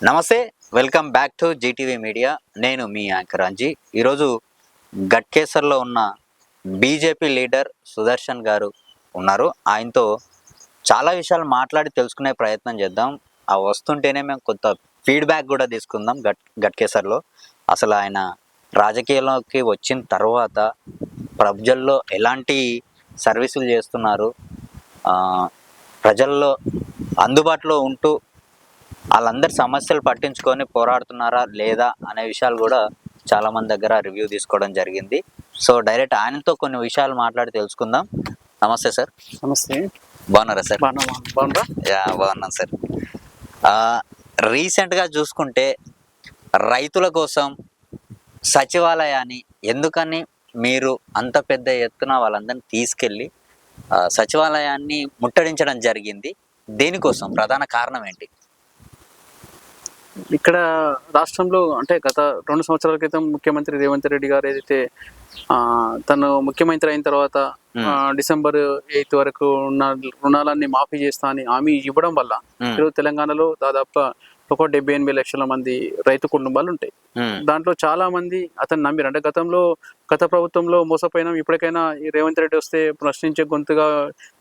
నమస్తే, welcome back to GTV media. నేను మీ యాంకర్ అంజీ. ఈరోజు గట్కేసర్లో ఉన్న బీజేపీ లీడర్ సుదర్శన్ గారు ఉన్నారు. ఆయనతో చాలా విషయాలు మాట్లాడి తెలుసుకునే ప్రయత్నం చేద్దాం. ఆ వస్తుంటేనే మేము కొంత ఫీడ్బ్యాక్ కూడా తీసుకుందాం. గట్కేసర్లో అసలు ఆయన రాజకీయాల్లోకి వచ్చిన తర్వాత ప్రజల్లో ఎలాంటి సర్వీసులు చేస్తున్నారు, ప్రజల్లో అందుబాటులో ఉంటూ వాళ్ళందరి సమస్యలు పట్టించుకొని పోరాడుతున్నారా లేదా అనే విషయాలు కూడా చాలామంది దగ్గర రివ్యూ తీసుకోవడం జరిగింది. సో డైరెక్ట్ ఆయనతో కొన్ని విషయాలు మాట్లాడి తెలుసుకుందాం. నమస్తే సార్. నమస్తే. బాగున్నారా సార్? బాగున్నారా? బాగున్నాను సార్. రీసెంట్గా చూసుకుంటే రైతుల కోసం సచివాలయాన్ని ఎందుకని మీరు అంత పెద్ద ఎత్తున వాళ్ళందరినీ తీసుకెళ్ళి సచివాలయాన్ని ముట్టడించడం జరిగింది? దేనికోసం? ప్రధాన కారణం ఏంటి? ఇక్కడ రాష్ట్రంలో అంటే గత 2 సంవత్సరాల క్రితం ముఖ్యమంత్రి రేవంత్ రెడ్డి గారు ఏదైతే తను ముఖ్యమంత్రి అయిన తర్వాత డిసెంబర్ 8 వరకు ఉన్న రుణాలన్నీ మాఫీ చేస్తా అని హామీ ఇవ్వడం వల్ల ఈరోజు తెలంగాణలో దాదాపు 78 లక్షల మంది రైతు కుటుంబాలు ఉంటాయి. దాంట్లో చాలా మంది అతను నమ్మిరు. అంటే గత ప్రభుత్వంలో మోసపోయినాం, ఇప్పటికైనా ఈ రేవంత్ రెడ్డి వస్తే ప్రశ్నించే గొంతుగా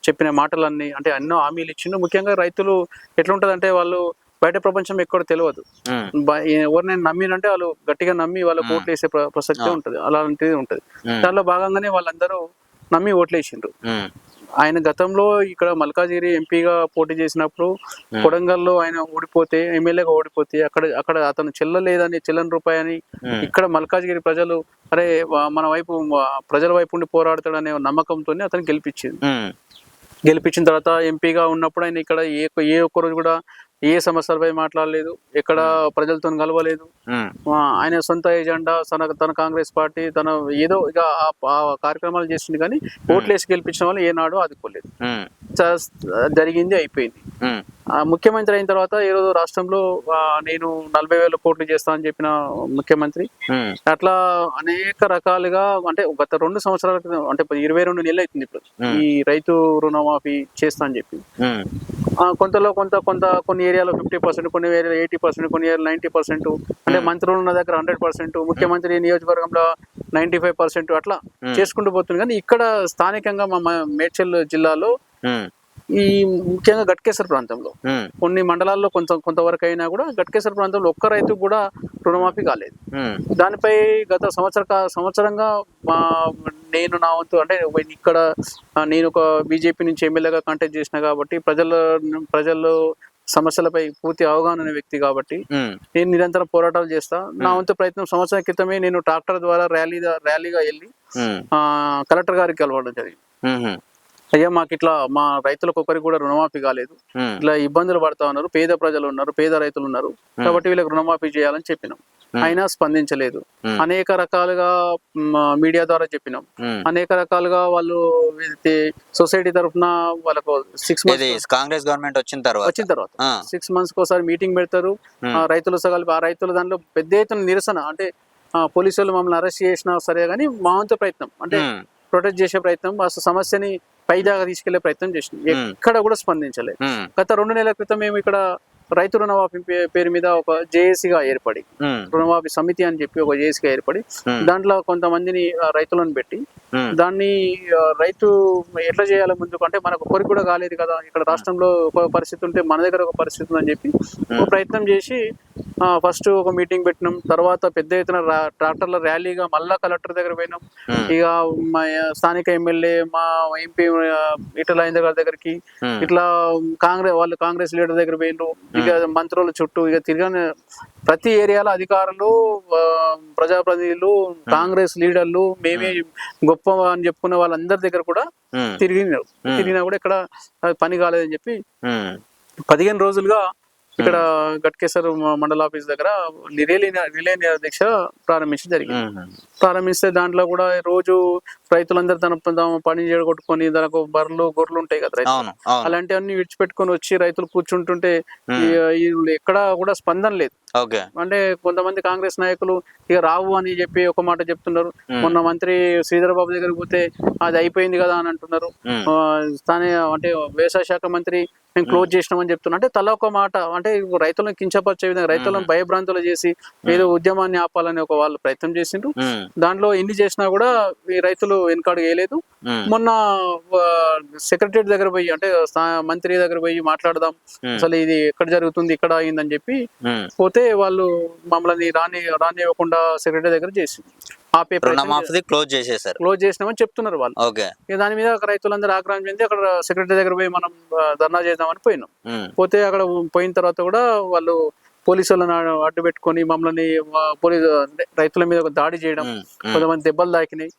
చెప్పిన మాటలన్నీ అంటే ఎన్నో హామీలు ఇచ్చిండు. ముఖ్యంగా రైతులు ఎట్లుంటదంటే వాళ్ళు బయట ప్రపంచం ఎక్కడ తెలియదు. ఎవరినైనా నమ్మినంటే వాళ్ళు గట్టిగా నమ్మి వాళ్ళకి ఓట్లు వేసే ప్రసక్తే ఉంటది. అలాంటిది ఉంటది. దానిలో భాగంగానే వాళ్ళందరూ నమ్మి ఓట్లేసిండ్రు. ఆయన గతంలో ఇక్కడ మల్కాజిగిరి ఎంపీగా పోటీ చేసినప్పుడు కొడంగల్లో ఆయన ఓడిపోతే, ఎమ్మెల్యేగా ఓడిపోతే అక్కడ అతను చెల్లని రూపాయి అని ఇక్కడ మల్కాజిగిరి ప్రజలు అరే మన వైపు ప్రజల వైపు ఉండి పోరాడతాడనే నమ్మకంతో అతను గెలిపించిన తర్వాత ఎంపీగా ఉన్నప్పుడు ఆయన ఇక్కడ ఏ ఒక్క రోజు కూడా ఏ సమస్యలపై మాట్లాడలేదు, ఎక్కడ ప్రజలతో కలవలేదు. ఆయన సొంత ఎజెండా తన కాంగ్రెస్ పార్టీ తన ఏదో ఇక ఆ కార్యక్రమాలు చేసింది, కానీ ఓట్లేసి గెలిపించిన వాళ్ళు ఏనాడు ఆదుకోలేదు. జరిగింది, అయిపోయింది. ముఖ్యమంత్రి అయిన తర్వాత ఈరోజు రాష్ట్రంలో నేను 40,000 కోట్లు చేస్తా అని చెప్పిన ముఖ్యమంత్రి అట్లా అనేక రకాలుగా అంటే గత 2 సంవత్సరాల క్రితం అంటే 22 నెలలు అవుతుంది ఇప్పుడు ఈ రైతు రుణమాఫీ చేస్తా అని చెప్పి. కొన్ని ఏరియాలో 50%, కొన్ని ఏరియాలో 80%, కొన్ని ఏరియాలో 90%, అంటే మంత్రులు ఉన్న దగ్గర 100%, ముఖ్యమంత్రి నియోజకవర్గంలో 95% అట్లా చేసుకుంటూ పోతుంది. కానీ ఇక్కడ స్థానికంగా మా మేడ్చల్ జిల్లాలో ఈ ముఖ్యంగా గట్కేసర్ ప్రాంతంలో కొన్ని మండలాల్లో కొంతవరకు అయినా కూడా గట్కేసర్ ప్రాంతంలో ఒక్క రైతు కూడా రుణమాఫీ కాలేదు. దానిపై గత సంవత్సరంగా నేను నా వంతు అంటే ఇక్కడ నేను ఒక బీజేపీ నుంచి ఎమ్మెల్యేగా కంటెస్ట్ చేసిన కాబట్టి ప్రజల్లో సమస్యలపై పూర్తి అవగాహన అనే వ్యక్తి కాబట్టి నేను నిరంతరం పోరాటాలు చేస్తా. నా వంతు ప్రయత్నం సంవత్సరం క్రితమే నేను ట్రాక్టర్ ద్వారా ర్యాలీగా వెళ్ళి కలెక్టర్ గారికి కలవడం జరిగింది. అయ్యా మాకు ఇట్లా మా రైతులకు ఒకరికి కూడా రుణమాఫీ కాలేదు, ఇట్లా ఇబ్బందులు పడతా ఉన్నారు, పేద ప్రజలు ఉన్నారు, పేద రైతులు ఉన్నారు, కాబట్టి వీళ్ళకి రుణమాఫీ చేయాలని చెప్పినాం. అయినా స్పందించలేదు. అనేక రకాలుగా మీడియా ద్వారా చెప్పినాం. అనేక రకాలుగా వాళ్ళు సొసైటీ తరఫున వాళ్ళకు 6 months కాంగ్రెస్ గవర్నమెంట్ వచ్చిన తర్వాత 6 months ఒకసారి మీటింగ్ పెడతారు. రైతులు కలిపి ఆ రైతుల దాంట్లో పెద్ద ఎత్తున నిరసన అంటే పోలీసు వాళ్ళు మమ్మల్ని అరెస్ట్ చేసినా సరే కానీ మా వంతు ప్రయత్నం అంటే ప్రొటెక్ట్ చేసే ప్రయత్నం, అసలు సమస్యని పైదాగా తీసుకెళ్లే ప్రయత్నం చేసింది. ఎక్కడ కూడా స్పందించలేదు. గత 2 నెలల క్రితం మేము ఇక్కడ రైతు రుణమాఫీ పేరు మీద ఒక జేఏసీగా ఏర్పడి, రుణమాఫీ సమితి అని చెప్పి ఒక జేఏసీగా ఏర్పడి దాంట్లో కొంతమందిని రైతులను పెట్టి దాన్ని రైతు ఎట్లా చేయాలి ముందుకు అంటే మనకు ఒకరికి కూడా కాలేదు కదా, ఇక్కడ రాష్ట్రంలో ఒక పరిస్థితి ఉంటే మన దగ్గర ఒక పరిస్థితి ఉందని చెప్పి ఒక ప్రయత్నం చేసి ఫస్ట్ ఒక మీటింగ్ పెట్టినాం. తర్వాత పెద్ద ఎత్తున ట్రాక్టర్ల ర్యాలీగా మళ్ళా కలెక్టర్ దగ్గర పోయినాం. ఇక మా స్థానిక ఎమ్మెల్యే మా ఎంపీ ఈటెల రాజేందర్ గారి దగ్గరికి, ఇట్లా కాంగ్రెస్ లీడర్ దగ్గర పోయినారు. ఇక మంత్రుల చుట్టూ ఇక తిరగని ప్రతి ఏరియాలో అధికారులు, ప్రజాప్రతినిధులు, కాంగ్రెస్ లీడర్లు, మేమే గొప్ప అని చెప్పుకున్న వాళ్ళందరి దగ్గర కూడా తిరిగినా కూడా ఇక్కడ పని కాలేదని చెప్పి 15 రోజులుగా ఇక్కడ గట్కేసర్ మండల ఆఫీస్ దగ్గర రిలే దీక్ష ప్రారంభించడం జరిగింది. ప్రారంభిస్తే దాంట్లో కూడా రోజు రైతులందరూ తమ పని చేయగొట్టుకొని దానికి బర్రెలు గొర్రెలు ఉంటాయి కదా రైతు, అవును అవును అలాంటివన్నీ విడిచిపెట్టుకొని వచ్చి రైతులు కూర్చుంటుంటే వీళ్ళు ఎక్కడా కూడా స్పందన లేదు. ఓకే అంటే కొంతమంది కాంగ్రెస్ నాయకులు ఇక రావు అని చెప్పి ఒక మాట చెప్తున్నారు. మొన్న మంత్రి శ్రీధర్ బాబు దగ్గరికి పోతే అది అయిపోయింది కదా అని అంటున్నారు. స్థానిక అంటే వ్యవసాయ శాఖ మంత్రి మేము క్లోజ్ చేసినామని చెప్తున్నా. అంటే తల ఒక మాట, అంటే రైతులను కించపరిచే విధంగా రైతులను భయభ్రాంతులు చేసి ఏదో ఉద్యమాన్ని ఆపాలని ఒక వాళ్ళు ప్రయత్నం చేసిండ్రు. దాంట్లో ఎన్ని చేసినా కూడా ఈ రైతులు వెనకాడు వేయలేదు. మొన్న సెక్రటరీ దగ్గర పోయి అంటే మంత్రి దగ్గర పోయి మాట్లాడదాం అసలు ఇది ఎక్కడ జరుగుతుంది ఇక్కడ అయిందని చెప్పి పోతే వాళ్ళు మమ్మల్ని రానివ్వకుండా సెక్రటరీ దగ్గర చేసి ఆపే క్లోజ్ చేసేసారు, క్లోజ్ చేసినామని చెప్తున్నారు వాళ్ళు. దాని మీద రైతులందరూ ఆగ్రహం చెంది అక్కడ సెక్రటరీ దగ్గర పోయి మనం ధర్నా చేద్దామని పోయినాం. పోతే అక్కడ పోయిన తర్వాత కూడా వాళ్ళు పోలీసులను అడ్డు పెట్టుకొని మమ్మల్ని రైతుల మీద దాడి చేయడం, కొంతమంది దెబ్బలు తాకినాయి,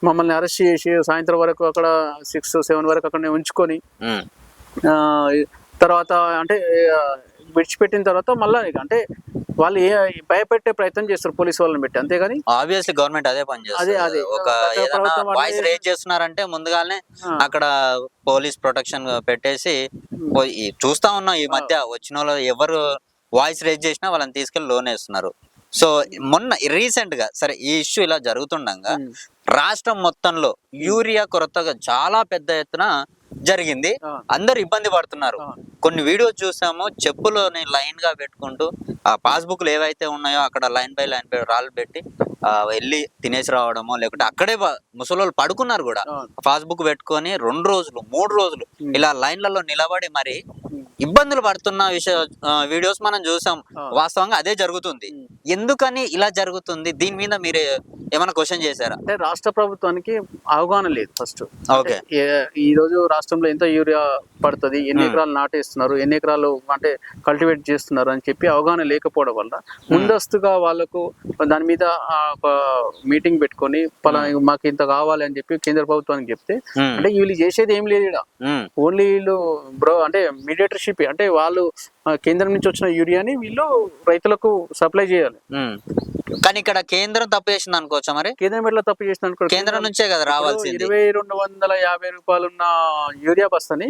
మమ్మల్ని అరెస్ట్ చేసి సాయంత్రం వరకు అక్కడ 6-7 వరకు అక్కడ ఉంచుకొని తర్వాత అంటే విడిచిపెట్టిన తర్వాత మళ్ళా అంటే వాళ్ళు భయపెట్టే ప్రయత్నం చేస్తారు పోలీసు వాళ్ళని పెట్టి, అంతేగాని ఆబ్వియస్లీ గవర్నమెంట్ అదే పని చేస్తుంది. ఒక ఏదైనా వాయిస్ రేజ్ చేస్తున్నారంటే ముందుగానే అక్కడ పోలీస్ ప్రొటెక్షన్ పెట్టేసి చూస్తా ఉన్నాం. ఈ మధ్య వచ్చిన వాళ్ళు ఎవరు వాయిస్ రేజ్ చేసినా వాళ్ళని తీసుకెళ్లి లోన్ వేస్తున్నారు. సో మొన్న రీసెంట్ గా సరే ఈ ఇష్యూ ఇలా జరుగుతుండగా రాష్ట్రం మొత్తంలో యూరియా కొరతగా చాలా పెద్ద ఎత్తున జరిగింది. అందరు ఇబ్బంది పడుతున్నారు. కొన్ని వీడియోస్ చూసాము, చెప్పులని లైన్ గా పెట్టుకుంటూ ఆ పాస్బుక్లు ఏవైతే ఉన్నాయో అక్కడ లైన్ బై రాళ్ళు పెట్టి వెళ్ళి తినేసి రావడమో, లేకుంటే అక్కడే ముసలోళ్ళు పడుకున్నారు కూడా పాస్బుక్ పెట్టుకొని 2 రోజులు 3 రోజులు ఇలా లైన్లలో నిలబడి మరి ఇబ్బందులు పడుతున్న వీడియోస్ మనం చూసాం. వాస్తవంగా అదే జరుగుతుంది. ఎందుకని ఇలా జరుగుతుంది? దీని మీద మీరు ఏమైనా క్వశ్చన్ చేశారా? అంటే రాష్ట్ర ప్రభుత్వానికి అవగాహన లేదు ఫస్ట్. ఈ రోజు రాష్ట్రంలో ఎంత యూరియా పడుతుంది, ఎన్ని ఎకరాలు నాటేస్తున్నారు, ఎన్ని ఎకరాలు అంటే కల్టివేట్ చేస్తున్నారు అని చెప్పి అవగాహన లేకపోవడం వల్ల ముందస్తుగా వాళ్ళకు దాని మీద ఒక మీటింగ్ పెట్టుకొని మాకు ఇంత కావాలి అని చెప్పి కేంద్ర ప్రభుత్వానికి చెప్తే అంటే వీళ్ళు చేసేది ఏం లేదు ఇక్కడ. ఓన్లీ వీళ్ళు అంటే మీడియేటర్షిప్ అంటే వాళ్ళు కేంద్రం నుంచి వచ్చిన యూరియాని వీళ్ళు రైతులకు సప్లై చేయాలి. కానీ ఇక్కడ కేంద్రం తప్పు చేసింది అనుకోవచ్చా? మరి కేంద్రం ఎట్లా తప్పు చేసింది అనుకో, కేంద్రం నుంచే కదా రావాల్సింది. 2250 రూపాయలు ఉన్న యూరియా బస్తాని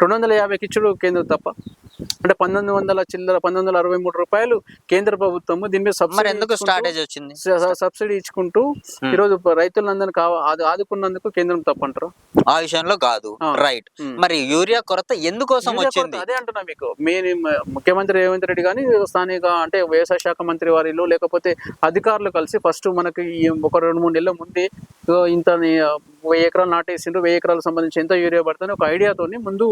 250కి ఇచ్చుడు కేంద్రం తప్ప. అంటే 1963 రూపాయలు కేంద్ర ప్రభుత్వము దీని మీద సబ్సిడీ ఇచ్చుకుంటూ ఈరోజు రైతులందరినీ ఆదుకున్నందుకు కేంద్రం తప్పంటారు? ఆ విషయంలో కాదు, రైట్. మరి యూరియా కొరత ఎందుకోసం వచ్చింది? అదే అంటున్నా మీకు. ముఖ్యమంత్రి రేవంత్ రెడ్డి కానీ స్థానిక అంటే వ్యవసాయ శాఖ మంత్రి వారిలో లేకపోతే అధికారులు కలిసి ఫస్ట్ మనకి ఒక 2-3 నెలల ముందే ఇంత 1000 ఎకరాలు నాటేసిండ్రు, 1000 ఎకరాలకు సంబంధించి ఎంత యూరియా పడుతుంది ఒక ఐడియాతోని ముందు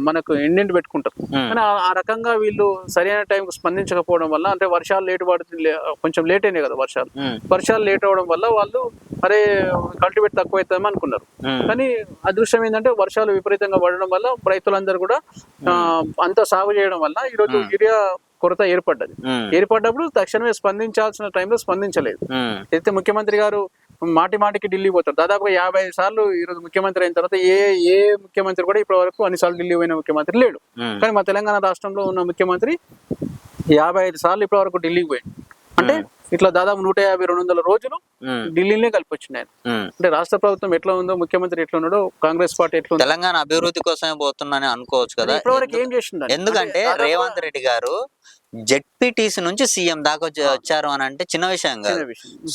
మనకు ఎండెంట్ పెట్టుకుంటారు. కానీ ఆ రకంగా వీళ్ళు సరైన టైంకి స్పందించకపోవడం వల్ల అంటే వర్షాలు లేట్ పడుతుంది, కొంచెం లేట్ అయినాయి కదా వర్షాలు లేట్ అవడం వల్ల వాళ్ళు అరే కల్టివేట్ తక్కువ అవుతామని అనుకున్నారు. కానీ అదృష్టం ఏంటంటే వర్షాలు విపరీతంగా పడడం వల్ల రైతులందరూ కూడా అంత సాగు చేయడం వల్ల ఈరోజు యూరియా కొరత ఏర్పడ్డప్పుడు తక్షణమే స్పందించాల్సిన టైంలో స్పందించలేదు. అయితే ముఖ్యమంత్రి గారు మాటికి ఢిల్లీ పోతారు. దాదాపుగా 55 సార్లు ఈరోజు ముఖ్యమంత్రి అయిన తర్వాత ఏ ముఖ్యమంత్రి కూడా ఇప్పటి వరకు అన్నిసార్లు ఢిల్లీ పోయిన ముఖ్యమంత్రి లేడు. కానీ మా తెలంగాణ రాష్ట్రంలో ఉన్న ముఖ్యమంత్రి 55 సార్లు ఇప్పటి వరకు ఢిల్లీకి పోయింది. అంటే ఇట్లా దాదాపు 150-200 రోజులు ఢిల్లీనే కలిపొచ్చినాయి. అంటే రాష్ట్ర ప్రభుత్వం ఎట్లా ఉందో, ముఖ్యమంత్రి ఎట్లా ఉన్నాడో, కాంగ్రెస్ పార్టీ ఎట్లా ఉందో, తెలంగాణ అభివృద్ధి కోసమే పోతుందని అనుకోవచ్చు కదా. ఇప్పటివరకు ఏం చేసిండు? ఎందుకంటే రేవంత్ రెడ్డి గారు జెడ్పీటీసీ నుంచి సీఎం దాకా వచ్చారు అని అంటే చిన్న విషయం కాదు.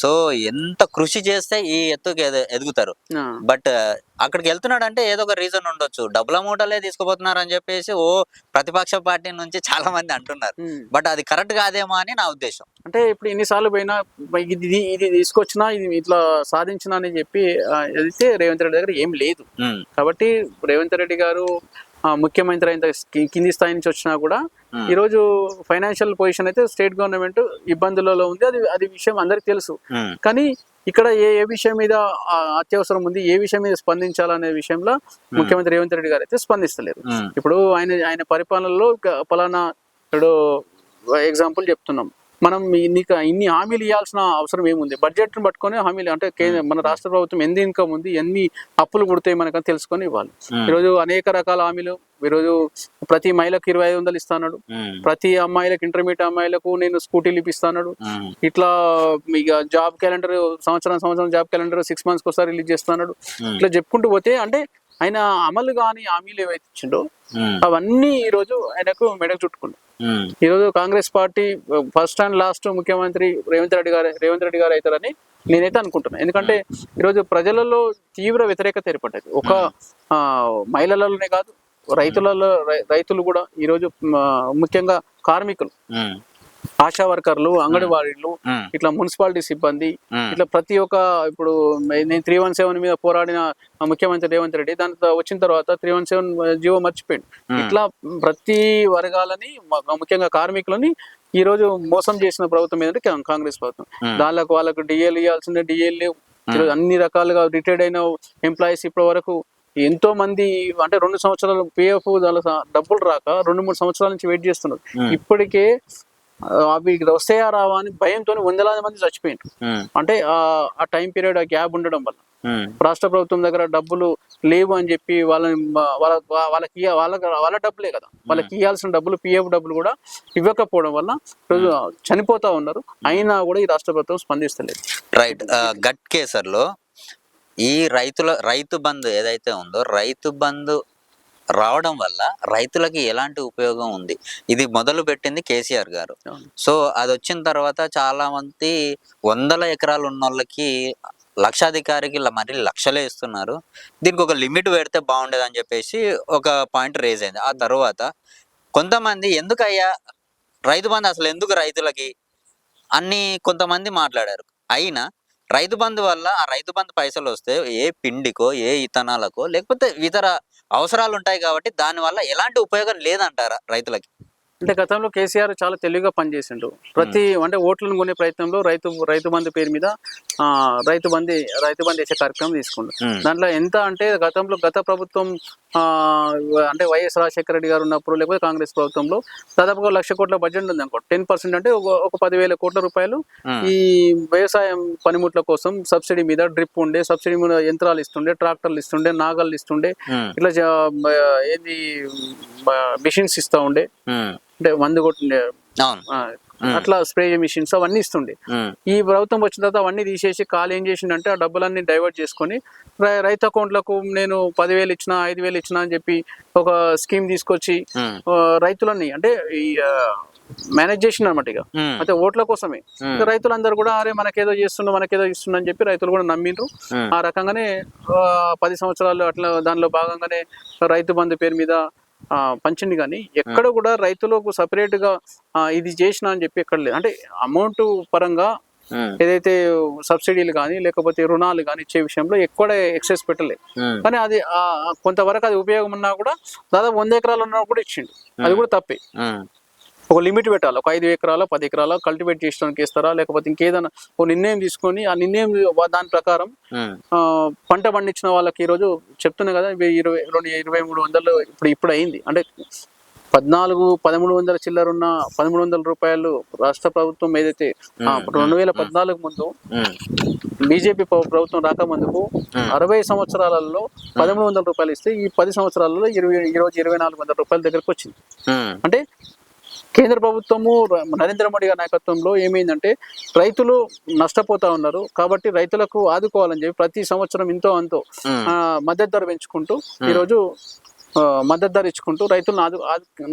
సో ఎంత కృషి చేస్తే ఈ ఎత్తుకి ఎదుగుతారు. బట్ అక్కడికి వెళ్తున్నాడు అంటే ఏదో ఒక రీజన్ ఉండొచ్చు. డబ్బుల మూటలే తీసుకుపోతున్నారు అని చెప్పేసి ప్రతిపక్ష పార్టీ నుంచి చాలా మంది అంటున్నారు. బట్ అది కరెక్ట్ కాదేమో అని నా ఉద్దేశం. అంటే ఇప్పుడు ఎన్నిసార్లు పోయినా ఇది తీసుకొచ్చినా ఇది ఇట్లా సాధించినా అని చెప్పి వెళ్తే రేవంత్ రెడ్డి దగ్గర ఏం లేదు. కాబట్టి రేవంత్ రెడ్డి గారు ముఖ్యమంత్రి అయిన కింది స్థాయి నుంచి వచ్చినా కూడా ఈరోజు ఫైనాన్షియల్ పొజిషన్ అయితే స్టేట్ గవర్నమెంట్ ఇబ్బందులలో ఉంది. అది విషయం అందరికి తెలుసు. కానీ ఇక్కడ ఏ విషయం మీద అత్యవసరం ఉంది, ఏ విషయం మీద స్పందించాలనే విషయంలో ముఖ్యమంత్రి రేవంత్ రెడ్డి గారు అయితే స్పందిస్తలేరు. ఇప్పుడు ఆయన పరిపాలనలో పలానా ఇప్పుడు ఎగ్జాంపుల్ చెప్తున్నాం, మనం నీకు ఇన్ని హామీలు ఇవ్వాల్సిన అవసరం ఏముంది? బడ్జెట్ను పట్టుకొని హామీలు అంటే మన రాష్ట్ర ప్రభుత్వం ఎంత ఇన్కమ్ ఉంది, ఎన్ని అప్పులు పుడతాయి మనకని తెలుసుకొని ఇవ్వాలి. ఈరోజు అనేక రకాల హామీలు. ఈరోజు ప్రతి మహిళకు 2500 ఇస్తాడు, ప్రతి అమ్మాయిలకు ఇంటర్మీడియట్ అమ్మాయిలకు నేను స్కూటీలు ఇప్పిస్తాడు. ఇట్లా ఇక జాబ్ క్యాలెండర్ సంవత్సరం జాబ్ క్యాలెండర్ 6 months ఒకసారి రిలీజ్ చేస్తున్నాడు. ఇట్లా చెప్పుకుంటూ పోతే అంటే ఆయన అమలు కాని హామీలు ఏవైతే ఇచ్చిండో అవన్నీ ఈరోజు ఆయనకు మెడకు చుట్టుకున్నాయి. ఈరోజు Congress party first and last ముఖ్యమంత్రి రేవంత్ రెడ్డి గారు అవుతారని నేనైతే అనుకుంటున్నాను. ఎందుకంటే ఈరోజు ప్రజలలో తీవ్ర వ్యతిరేకత ఏర్పడ్డది. ఒక మహిళలలోనే కాదు, రైతులు కూడా ఈరోజు ముఖ్యంగా కార్మికులు, ఆశా వర్కర్లు, అంగన్వాడీలు, ఇట్లా మున్సిపాలిటీ సిబ్బంది, ఇట్లా ప్రతి ఒక్క ఇప్పుడు నేను 317 మీద పోరాడిన ముఖ్యమంత్రి రేవంత్ రెడ్డి దాని వచ్చిన తర్వాత 317 జీవో మర్చిపోయింది. ఇట్లా ప్రతి వర్గాలని ముఖ్యంగా కార్మికులని ఈ రోజు మోసం చేసిన ప్రభుత్వం ఏంటంటే కాంగ్రెస్ ప్రభుత్వం. వాళ్ళకు డిఏలు ఇవ్వాల్సిందే, డిఏలు లేవు. ఈరోజు అన్ని రకాలుగా రిటైర్డ్ అయిన ఎంప్లాయీస్ ఇప్పటి వరకు ఎంతో మంది అంటే 2 సంవత్సరాలు పిఎఫ్ డబ్బులు రాక 2-3 సంవత్సరాల నుంచి వెయిట్ చేస్తున్నారు. ఇప్పటికే అవి వస్తాయా రావా అని భయంతో వందలాది మంది చచ్చిపోయిండ్రు. అంటే ఆ టైం పీరియడ్, ఆ గ్యాప్ ఉండడం వల్ల రాష్ట్ర ప్రభుత్వం దగ్గర డబ్బులు లేవు అని చెప్పి వాళ్ళ డబ్బులే కదా, వాళ్ళకి ఇవ్వాల్సిన డబ్బులు, పిఎఫ్ డబ్బులు కూడా ఇవ్వకపోవడం వల్ల రోజు చనిపోతా ఉన్నారు. అయినా కూడా ఈ రాష్ట్ర ప్రభుత్వం స్పందిస్తలేదు. రైట్. గట్కేసర్లో ఈ రైతు బంధు ఏదైతే ఉందో, రైతు బంధు రావడం వల్ల రైతులకి ఎలాంటి ఉపయోగం ఉంది? ఇది మొదలు పెట్టింది కేసీఆర్ గారు. సో అది వచ్చిన తర్వాత చాలా మంది 100 ఎకరాలు ఉన్న వాళ్ళకి, లక్షాధికారికి మరి లక్షలే ఇస్తున్నారు. దీనికి ఒక లిమిట్ పెడితే బాగుండేది అని చెప్పేసి ఒక పాయింట్ రేజ్ అయింది. ఆ తర్వాత కొంతమంది ఎందుకయ్యా రైతు బంధు అసలు ఎందుకు రైతులకి అన్ని కొంతమంది మాట్లాడారు. అయినా రైతు బంధు వల్ల ఆ రైతు బంధు పైసలు వస్తే ఏ పిండికో, ఏ ఇతనాలకో, లేకపోతే ఇతర అవసరాలు ఉంటాయి కాబట్టి దానివల్ల ఎలాంటి ఉపయోగం లేదంటారా రైతులకి? అంటే గతంలో కేసీఆర్ చాలా తెలివిగా పనిచేసిండు. ప్రతి అంటే ఓట్లను కొనే ప్రయత్నంలో రైతు బంధు పేరు మీద రైతు బంధు వేసే కార్యక్రమం తీసుకుండు. దాంట్లో ఎంత అంటే గత ప్రభుత్వం అంటే వైఎస్ రాజశేఖర రెడ్డి గారు ఉన్నప్పుడు, లేకపోతే కాంగ్రెస్ ప్రభుత్వంలో దాదాపుగా 1,00,000 కోట్ల బడ్జెట్ ఉంది అనుకో. 10% అంటే ఒక 10,000 కోట్ల రూపాయలు ఈ వ్యవసాయం పనిముట్ల కోసం సబ్సిడీ మీద, డ్రిప్ ఉండే సబ్సిడీ మీద యంత్రాలు ఇస్తుండే, ట్రాక్టర్లు ఇస్తుండే, నాగళ్ళు ఇస్తుండే, ఇట్లా ఏది మిషన్స్ ఇస్తా ఉండే, అంటే మందు కొట్టిండే అట్లా స్ప్రే మిషన్స్ అవన్నీ ఇస్తుండే. ఈ ప్రభుత్వం వచ్చిన తర్వాత అవన్నీ తీసేసి ఏం చేసిండంటే ఆ డబ్బులన్నీ డైవర్ట్ చేసుకొని రైతు అకౌంట్లకు నేను 10,000 ఇచ్చినా, 5,000 ఇచ్చినా అని చెప్పి ఒక స్కీమ్ తీసుకొచ్చి రైతులన్నీ అంటే మేనేజ్ చేసిండు అనమాట. ఇక అయితే ఓట్ల కోసమే రైతులందరూ కూడా అరే మనకేదో ఇస్తున్నా అని చెప్పి రైతులు కూడా నమ్మిండ్రు. ఆ రకంగానే 10 సంవత్సరాలు అట్లా దానిలో భాగంగానే రైతు బంధు పేరు మీద పంచింది. కానీ ఎక్కడ కూడా రైతులకు సపరేట్ గా ఇది చేసిన అని చెప్పి ఎక్కడ లేదు. అంటే అమౌంట్ పరంగా ఏదైతే సబ్సిడీలు కానీ లేకపోతే రుణాలు కానీ ఇచ్చే విషయంలో ఎక్కువ ఎక్సెస్ పెట్టలేదు. కానీ అది కొంతవరకు అది ఉపయోగం ఉన్నా కూడా దాదాపు 100 ఎకరాలు ఉన్నా కూడా ఇచ్చిండు. అది కూడా తప్పే. ఒక లిమిట్ పెట్టాలి. ఒక 5 ఎకరాల 10 ఎకరాల కల్టివేట్ చేయడానికి ఇస్తారా, లేకపోతే ఇంకేదైనా ఒక నిర్ణయం తీసుకొని ఆ నిర్ణయం దాని ప్రకారం పంట పండించిన వాళ్ళకి ఈరోజు చెప్తున్నా కదా 2300 ఇప్పుడు అయింది. అంటే 1300 చిల్లర ఉన్న 1300 రూపాయలు రాష్ట్ర ప్రభుత్వం ఏదైతే 2014 ముందు బీజేపీ ప్రభుత్వం రాకముందుకు 60 సంవత్సరాలలో 1300 రూపాయలు ఇస్తే ఈ 10 సంవత్సరాలలో ఈరోజు 2400 రూపాయల దగ్గరకు వచ్చింది. అంటే కేంద్ర ప్రభుత్వము నరేంద్ర మోడీ గారి నాయకత్వంలో ఏమైందంటే రైతులు నష్టపోతా ఉన్నారు కాబట్టి రైతులకు ఆదుకోవాలని చెప్పి ప్రతి సంవత్సరం ఇంతో అంతో మద్దతు ధర పెంచుకుంటూ ఈరోజు మద్దతు ధర ఇచ్చుకుంటూ రైతులను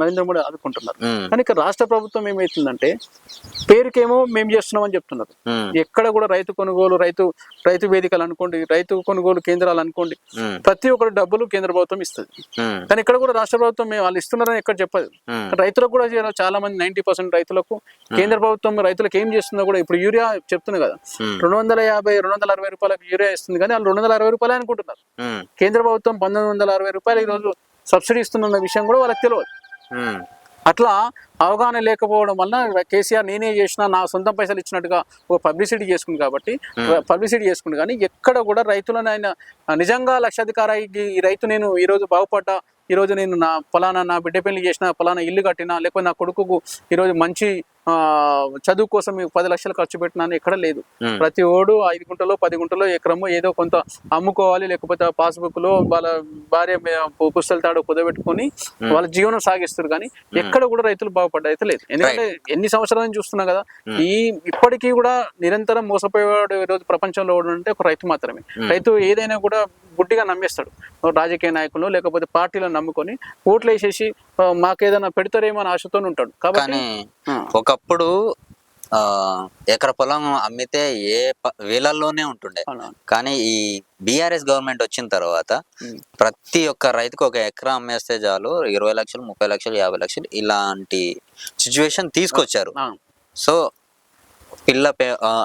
నరేంద్ర మోడీ ఆదుకుంటున్నారు. కానీ ఇక్కడ రాష్ట్ర ప్రభుత్వం ఏమైతుందంటే పేరుకేమో మేము చేస్తున్నామని చెప్తున్నారు. ఎక్కడ కూడా రైతు కొనుగోలు రైతు వేదికలు అనుకోండి, రైతు కొనుగోలు కేంద్రాలు అనుకోండి, ప్రతి ఒక్కరి డబ్బులు కేంద్ర ప్రభుత్వం ఇస్తుంది. కానీ ఇక్కడ కూడా రాష్ట్ర ప్రభుత్వం వాళ్ళు ఇస్తున్నారని ఎక్కడ చెప్పదు. రైతులకు కూడా చాలా మంది 90% రైతులకు కేంద్ర ప్రభుత్వం రైతులకు ఏం చేస్తుందో కూడా ఇప్పుడు యూరియా చెప్తున్నా కదా 250-260 రూపాయలకు యూరియా ఇస్తుంది. కానీ వాళ్ళు 260 రూపాయలు అనుకుంటున్నారు. కేంద్ర ప్రభుత్వం 1960 రూపాయలు ఈరోజు సబ్సిడీ ఇస్తున్న విషయం కూడా వాళ్ళకి తెలియదు. అట్లా అవగాహన లేకపోవడం వల్ల కేసీఆర్ నేనే చేసిన నా సొంత పైసలు ఇచ్చినట్టుగా ఒక పబ్లిసిటీ చేసుకుంటు కానీ ఎక్కడ కూడా రైతులను ఆయన నిజంగా లక్షాధికారికి ఈ రైతు నేను ఈరోజు బాగుపడ్డా, ఈరోజు నేను నా బిడ్డ పెళ్లి చేసిన, ఫలానా ఇల్లు కట్టినా, లేకపోతే నా కొడుకుకు ఈరోజు మంచి చదువు కోసం 10 లక్షలు ఖర్చు పెట్టినాను ఎక్కడ లేదు. ఉమ్, ప్రతి ఓడు 5 గుంటలో 10 గుంటలో ఎకరము ఏదో కొంత అమ్ముకోవాలి, లేకపోతే పాస్బుక్ లో వాళ్ళ భార్య పుస్తల తాడు కుదబెట్టుకొని వాళ్ళ జీవనం సాగిస్తారు. కానీ ఎక్కడ కూడా రైతులు బాగుపడ్డ లేదు. ఎందుకంటే ఎన్ని సంవత్సరాల నుంచి చూస్తున్నాం కదా, ఇప్పటికీ కూడా నిరంతరం మోసపోయేవాడు ఈరోజు ప్రపంచంలో అంటే ఒక రైతు మాత్రమే. రైతు ఏదైనా కూడా గుడ్డిగా నమ్మేస్తాడు. రాజకీయ నాయకులు లేకపోతే పార్టీలను నమ్ముకొని ఓట్లు వేసేసి మాకేదైనా పెడతారేమో అని ఆశతో ఉంటాడు. కాబట్టి ఒకప్పుడు ఎకర పొలం అమ్మితే వేలల్లోనే ఉంటుండే. కానీ ఈ బీఆర్ఎస్ గవర్నమెంట్ వచ్చిన తర్వాత ప్రతి ఒక్క రైతుకు ఒక ఎకరా అమ్మేస్తే చాలు 20 లక్షలు 30 లక్షలు 50 లక్షలు ఇలాంటి సిచ్యువేషన్ తీసుకొచ్చారు. సో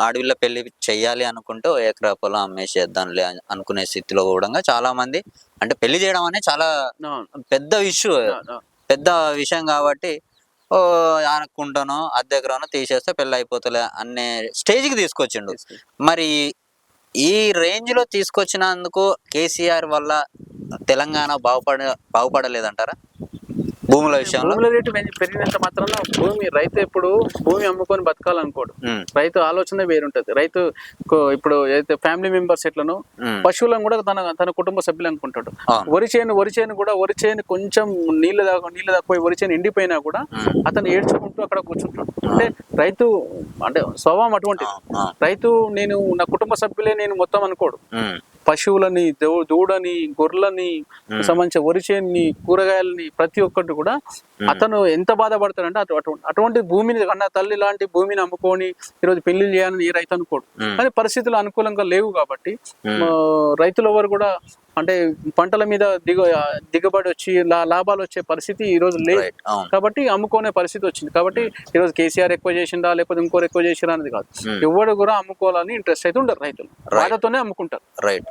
ఆడపిల్ల పెళ్లి చెయ్యాలి అనుకుంటే ఓ ఎకరా పొలం అమ్మేసేద్దాంలే అనుకునే స్థితిలో కూడా చాలా మంది, అంటే పెళ్లి చేయడం అనేది చాలా పెద్ద విషయం కాబట్టి అనుకుంటానో అద్దె ఎకరానో తీసేస్తే పెళ్ళి అయిపోతలే అనే స్టేజ్కి తీసుకొచ్చిండు. మరి ఈ రేంజ్ లో తీసుకొచ్చినందుకు కేసీఆర్ వల్ల తెలంగాణ బాగుపడలేదంటారా? భూముల విషయంలో భూముల రేటు పెరిగినంత మాత్రాన రైతు ఎప్పుడు భూమి అమ్ముకొని బతకాలనుకోడు. రైతు ఆలోచన వేరుంటది. రైతు ఇప్పుడు ఏదైతే ఫ్యామిలీ మెంబర్స్ ఎట్లనో పశువులను కూడా తన కుటుంబ సభ్యులు అనుకుంటాడు. వరి చేను కూడా కొంచెం నీళ్ళు దాకపోయి వరి చేను ఎండిపోయినా కూడా అతను ఏడ్చుకుంటూ అక్కడ కూర్చుంటాడు. అంటే రైతు అంటే స్వభావం అటువంటిది. రైతు నేను నా కుటుంబ సభ్యులే నేను మొత్తం అనుకోడు. పశువులని, దూడని, గొర్రెలని సంబంధించిన వరిచేని, కూరగాయలని ప్రతి ఒక్కటి కూడా అతను ఎంత బాధపడతాడంటే అటువంటి భూమిని కన్నా తల్లి లాంటి భూమిని అమ్ముకొని ఈరోజు పెళ్లి చేయాలని ఏ రైతు అనుకోడు. కానీ పరిస్థితులు అనుకూలంగా లేవు కాబట్టి రైతులు ఎవరు కూడా అంటే పంటల మీద దిగుబడి వచ్చి లాభాలు వచ్చే పరిస్థితి ఈ రోజు లేదు. కాబట్టి అమ్ముకునే పరిస్థితి వచ్చింది. కాబట్టి ఈరోజు కేసీఆర్ ఎక్కువ చేసిందా లేకపోతే ఇంకోరు ఎక్కువ చేసిరా అనేది కాదు. ఎవరు కూడా అమ్ముకోవాలని ఇంట్రెస్ట్ అయితే ఉండరు. రైతులు బాధతోనే అమ్ముకుంటారు. రైట్.